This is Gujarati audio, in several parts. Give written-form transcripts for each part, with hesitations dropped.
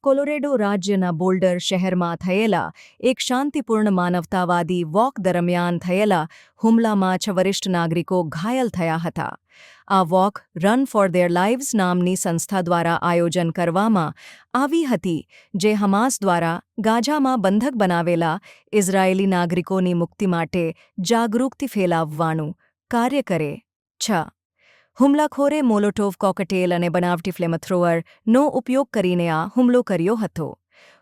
કોલોરેડો રાજ્યના બોલ્ડર શહેરમાં થયેલા એક શાંતિપૂર્ણ માનવતાવાદી વોક દરમિયાન થયેલા હુમલામાં 6 વરિષ્ઠ નાગરિકો ઘાયલ થયા હતા. આ walk run for there lives નામની સંસ્થા દ્વારા આયોજન કરવામાં આવી હતી, જે હમાસ દ્વારા ગાઝામાં બંધક બનાવેલા ઇઝરાયેલી નાગરિકોની મુક્તિ માટે જાગૃતિ ફેલાવવાનું કાર્ય કરે છે. હુમલાખોરે મોલોટોવ કોકટેલ અને બનાવટી ફ્લેમથ્રોવરનો ઉપયોગ કરીને આ હુમલો કર્યો હતો.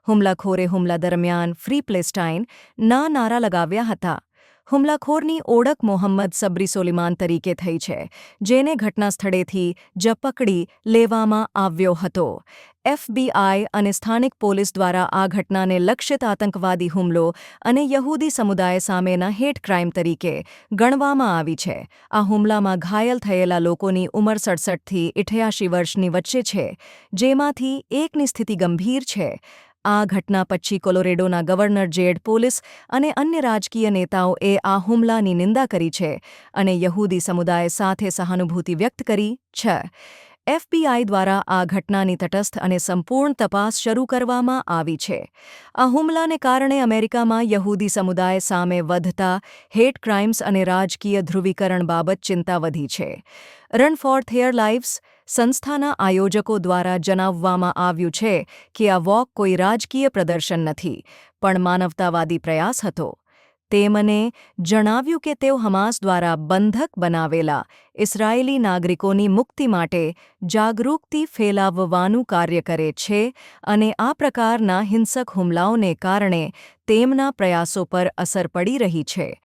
હુમલાખોરે હુમલા દરમિયાન ફ્રી પ્લેસ્ટાઇન ના નારા લગાવ્યા હતા. હુમલાખોરની ઓળખ મોહમ્મદ સબ્રી સોલિમાન તરીકે થઈ છે, જેને ઘટના સ્થળેથી જ પકડી લેવામાં આવ્યો હતો. FBI અને સ્થાનિક પોલીસ દ્વારા આ ઘટનાને લક્ષિત આતંકવાદી હુમલો અને યહૂદી સમુદાય સામેના હેટ ક્રાઇમ તરીકે ગણવામાં આવી છે. આ હુમલામાં ઘાયલ થયેલા લોકોની ઉંમર 67 થી 88 વર્ષની વચ્ચે છે, જેમાંથી એકની સ્થિતિ ગંભીર છે. આ ઘટના પછી કોલોરેડોના ગવર્નર જેડ પોલિસ અને અન્ય રાજકીય નેતાઓએ આ હુમલાની નિંદા કરી છે અને યહૂદી સમુદાય સાથે સહાનુભૂતિ વ્યક્ત કરી છે. FBI દ્વારા આ ઘટનાની તટસ્થ અને સંપૂર્ણ તપાસ શરૂ કરવામાં આવી છે. આ હુમલાને કારણે અમેરિકામાં યહૂદી સમુદાય સામે વધતા હેટ ક્રાઇમ્સ અને રાજકીય ધ્રુવીકરણ બાબત ચિંતા વધી છે. રન ફોર ધેર લાઇવ્સ સંસ્થાના આયોજકો દ્વારા જણાવવામાં આવ્યું છે કે આ વોક કોઈ રાજકીય પ્રદર્શન નથી, પણ માનવતાવાદી પ્રયાસ હતો. તેમણે જણાવ્યું કે તેઓ હમાસ દ્વારા બંધક બનાવેલા ઇઝરાયેલી નાગરિકોની મુક્તિ માટે જાગૃતિ ફેલાવવાનું કાર્ય કરે છે અને આ પ્રકારના હિંસક હુમલાઓને કારણે તેમના પ્રયાસો પર અસર પડી રહી છે.